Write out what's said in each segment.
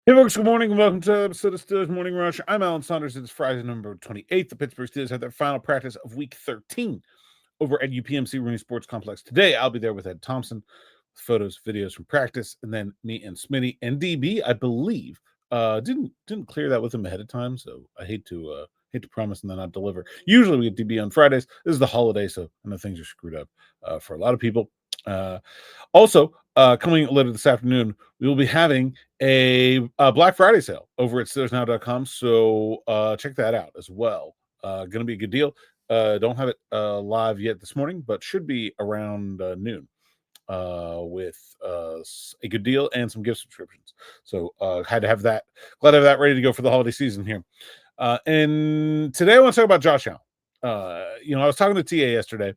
Hey, folks, good morning and welcome to the episode of Steelers Morning Rush. I'm Alan Saunders. It's Friday, November 28th. The Pittsburgh Steelers have their final practice of Week 13 over at UPMC Rooney Sports Complex. Today, I'll be there with Ed Thompson with photos, videos from practice, and then me and Smitty and DB, I believe, didn't clear that with him ahead of time, so I hate to promise and then not deliver. Usually we get DB on Fridays. This is the holiday, so I know things are screwed up for a lot of people. Also, coming later this afternoon, we will be having a Black Friday sale over at SteelersNow.com. So check that out as well. Going to be a good deal. Don't have it live yet this morning, but should be around noon with a good deal and some gift subscriptions. So had to have that. Glad to have that ready to go for the holiday season here. And today I want to talk about Josh Allen. I was talking to TA yesterday,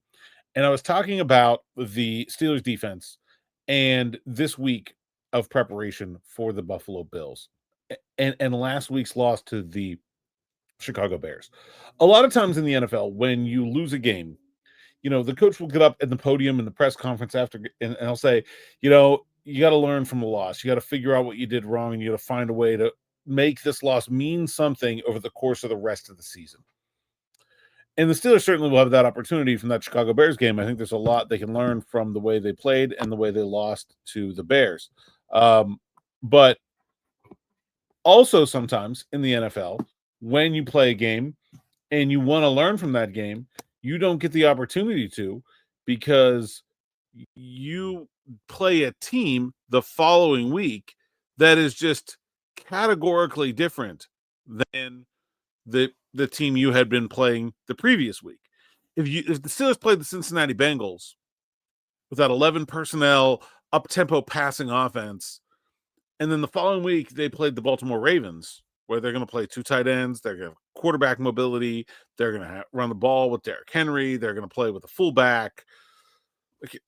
and I was talking about the Steelers defense and this week of preparation for the Buffalo Bills and last week's loss to the Chicago Bears. A lot of times in the NFL, when you lose a game, the coach will get up at the podium in the press conference after, and he'll say, you got to learn from the loss. You got to figure out what you did wrong, and you got to find a way to make this loss mean something over the course of the rest of the season. And the Steelers certainly will have that opportunity from that Chicago Bears game. I think there's a lot they can learn from the way they played and the way they lost to the Bears. But also sometimes in the NFL, when you play a game and you want to learn from that game, you don't get the opportunity to because you play a team the following week that is just categorically different than the team you had been playing the previous week. If the Steelers played the Cincinnati Bengals with that 11 personnel up-tempo passing offense, and then the following week they played the Baltimore Ravens, where they're going to play two tight ends, they're going to have quarterback mobility, they're going to run the ball with Derrick Henry, they're going to play with a fullback.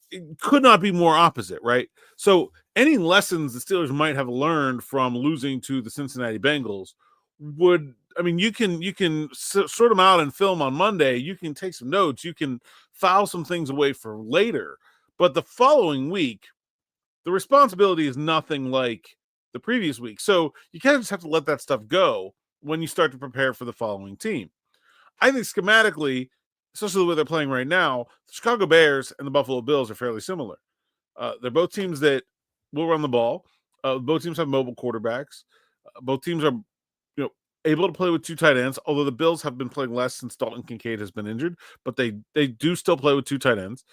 It could not be more opposite, right? So any lessons the Steelers might have learned from losing to the Cincinnati Bengals you can sort them out in film on Monday. You can take some notes. You can file some things away for later. But the following week, the responsibility is nothing like the previous week. So you kind of just have to let that stuff go when you start to prepare for the following team. I think schematically, especially the way they're playing right now, the Chicago Bears and the Buffalo Bills are fairly similar. They're both teams that will run the ball. Both teams have mobile quarterbacks. Both teams are able to play with two tight ends, although the Bills have been playing less since Dalton Kincaid has been injured, but they do still play with two tight ends.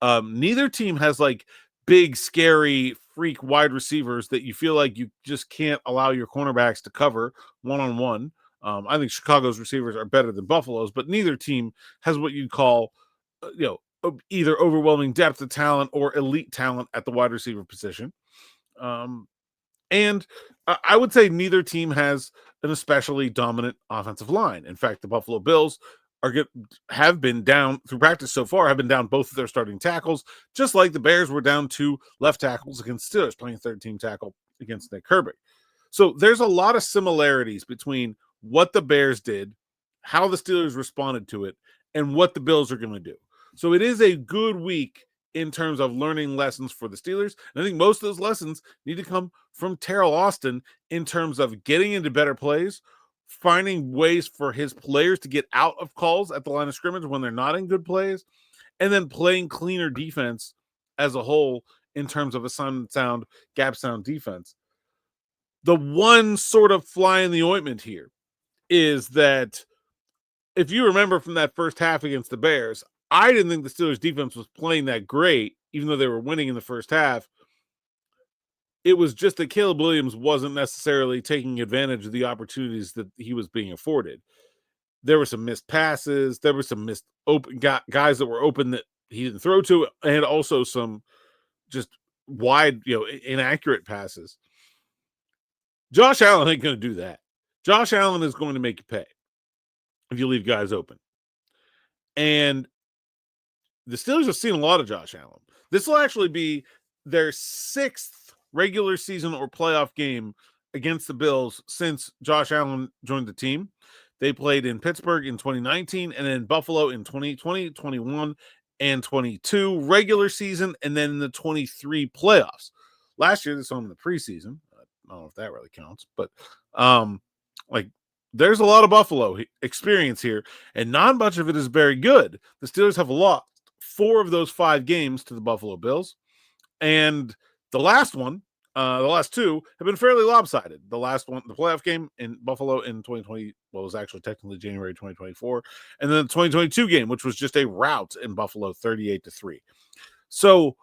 Neither team has like big, scary, freak wide receivers that you feel like you just can't allow your cornerbacks to cover one-on-one. I think Chicago's receivers are better than Buffalo's, but neither team has what you'd call, either overwhelming depth of talent or elite talent at the wide receiver position. And I would say neither team has an especially dominant offensive line. In fact, the Buffalo Bills have been down through practice so far, have been down both of their starting tackles, just like the Bears were down two left tackles against Steelers, playing third-team tackle against Nick Herbig. So there's a lot of similarities between what the Bears did, how the Steelers responded to it, and what the Bills are going to do. So it is a good week in terms of learning lessons for the Steelers. And I think most of those lessons need to come from Teryl Austin in terms of getting into better plays, finding ways for his players to get out of calls at the line of scrimmage when they're not in good plays, and then playing cleaner defense as a whole in terms of a sound, gap sound defense. The one sort of fly in the ointment here is that if you remember from that first half against the Bears, I didn't think the Steelers defense was playing that great, even though they were winning in the first half. It was just that Caleb Williams wasn't necessarily taking advantage of the opportunities that he was being afforded. There were some missed passes. There were some missed open guys that were open that he didn't throw to, and also some just wide, inaccurate passes. Josh Allen ain't going to do that. Josh Allen is going to make you pay if you leave guys open. And the Steelers have seen a lot of Josh Allen. This will actually be their sixth regular season or playoff game against the Bills since Josh Allen joined the team. They played in Pittsburgh in 2019 and in Buffalo in 2020, 21, and 22 regular season, and then in the 23 playoffs. Last year, they saw him in the preseason. I don't know if that really counts, but like there's a lot of Buffalo experience here, and not much of it is very good. The Steelers have lost 4 of those 5 games to the Buffalo Bills, and the last one, the last 2 have been fairly lopsided. The last one, the playoff game in Buffalo in 2020, well, it was actually technically January 2024, and then the 2022 game, which was just a rout in Buffalo, 38-3. So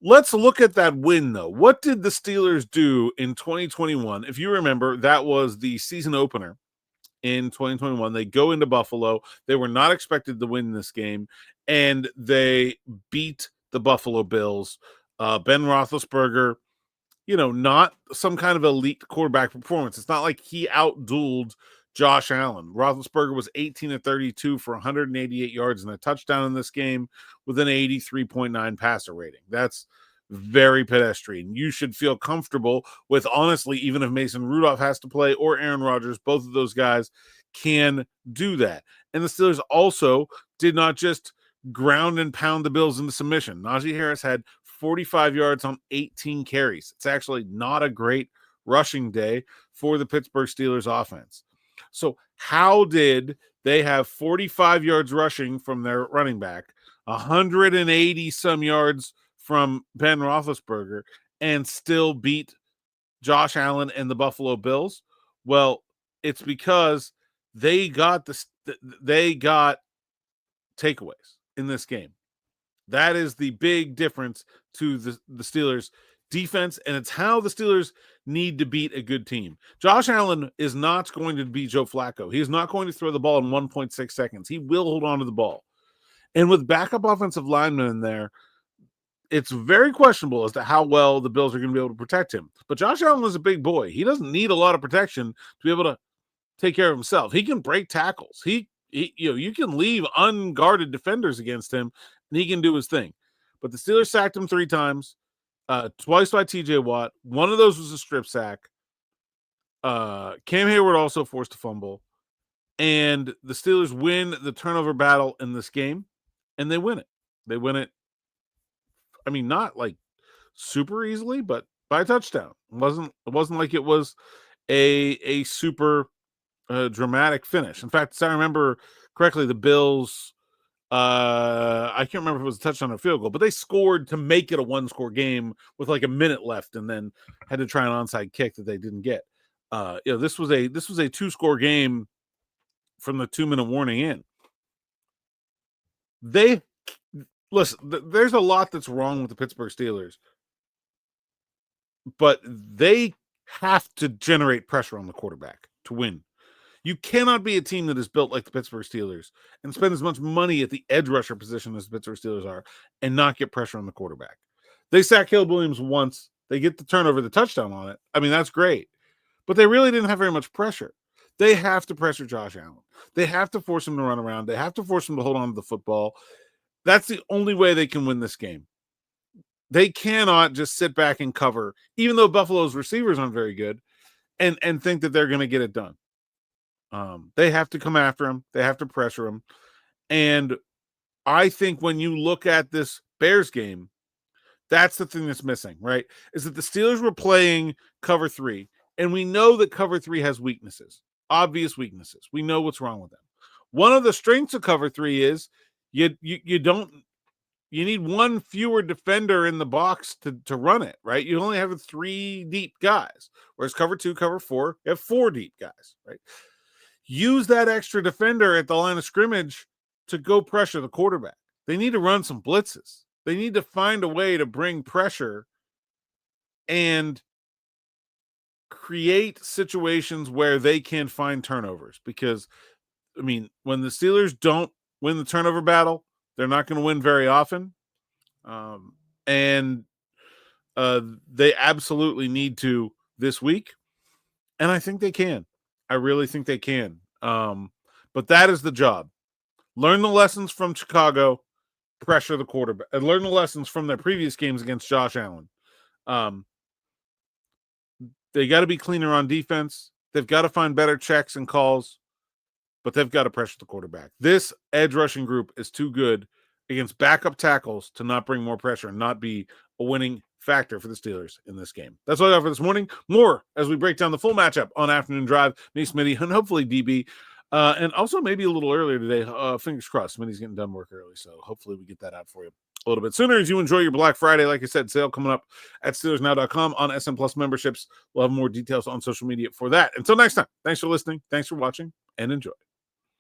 let's look at that win, though. What did the Steelers do in 2021? If you remember, that was the season opener in 2021. They go into Buffalo. They were not expected to win this game, and they beat the Buffalo Bills. Ben Roethlisberger, not some kind of elite quarterback performance. It's not like he outdueled Josh Allen. Roethlisberger was 18-32 for 188 yards and a touchdown in this game with an 83.9 passer rating. That's very pedestrian. You should feel comfortable with, honestly, even if Mason Rudolph has to play or Aaron Rodgers, both of those guys can do that. And the Steelers also did not just ground and pound the Bills into submission. Najee Harris had 45 yards on 18 carries. It's actually not a great rushing day for the Pittsburgh Steelers offense. So how did they have 45 yards rushing from their running back, 180 some yards from Ben Roethlisberger, and still beat Josh Allen and the Buffalo Bills? Well, it's because they got takeaways in this game. That is the big difference to the Steelers defense, and it's how the Steelers need to beat a good team. Josh Allen is not going to be Joe Flacco. He is not going to throw the ball in 1.6 seconds. He will hold on to the ball. And with backup offensive linemen in there, it's very questionable as to how well the Bills are going to be able to protect him. But Josh Allen is a big boy. He doesn't need a lot of protection to be able to take care of himself. He can break tackles. You can leave unguarded defenders against him, and he can do his thing. But the Steelers sacked him 3 times, twice by TJ Watt. One of those was a strip sack. Cam Hayward also forced a fumble. And the Steelers win the turnover battle in this game, and they win it. They win it, I mean, not like super easily, but by a touchdown. It wasn't like it was a super dramatic finish. In fact, as I remember correctly, the Bills, I can't remember if it was a touchdown or field goal, but they scored to make it a 1-score game with like a minute left, and then had to try an onside kick that they didn't get. This was a 2-score game from the 2-minute warning in. There's a lot that's wrong with the Pittsburgh Steelers, but they have to generate pressure on the quarterback to win. You cannot be a team that is built like the Pittsburgh Steelers and spend as much money at the edge rusher position as the Pittsburgh Steelers are and not get pressure on the quarterback. They sack Caleb Williams once. They get the turnover, the touchdown on it. I mean, that's great. But they really didn't have very much pressure. They have to pressure Josh Allen. They have to force him to run around. They have to force him to hold on to the football. That's the only way they can win this game. They cannot just sit back and cover, even though Buffalo's receivers aren't very good, and think that they're going to get it done. They have to come after him. They have to pressure him. And I think when you look at this Bears game, that's the thing that's missing, right? Is that the Steelers were playing cover 3, and we know that cover 3 has weaknesses, obvious weaknesses. We know what's wrong with them. One of the strengths of cover 3 is you need one fewer defender in the box to run it, right? You only have 3 deep guys, whereas cover 2, cover 4, you have 4 deep guys, right? Use that extra defender at the line of scrimmage to go pressure the quarterback. They need to run some blitzes. They need to find a way to bring pressure and create situations where they can find turnovers. Because, I mean, when the Steelers don't win the turnover battle, they're not going to win very often. And they absolutely need to this week. And I think they can. I really think they can. But that is the job. Learn the lessons from Chicago, pressure the quarterback, and learn the lessons from their previous games against Josh Allen. They got to be cleaner on defense. They've got to find better checks and calls, but they've got to pressure the quarterback. This edge rushing group is too good against backup tackles to not bring more pressure and not be a winning factor for the Steelers in this game. That's all I got for this morning. More as we break down the full matchup on Afternoon Drive. Me, Smitty, and hopefully DB. And also maybe a little earlier today. Fingers crossed. Smitty's getting done work early, so hopefully we get that out for you a little bit sooner as you enjoy your Black Friday. Like I said, sale coming up at SteelersNow.com on SM Plus memberships. We'll have more details on social media for that. Until next time, thanks for listening, thanks for watching, and enjoy.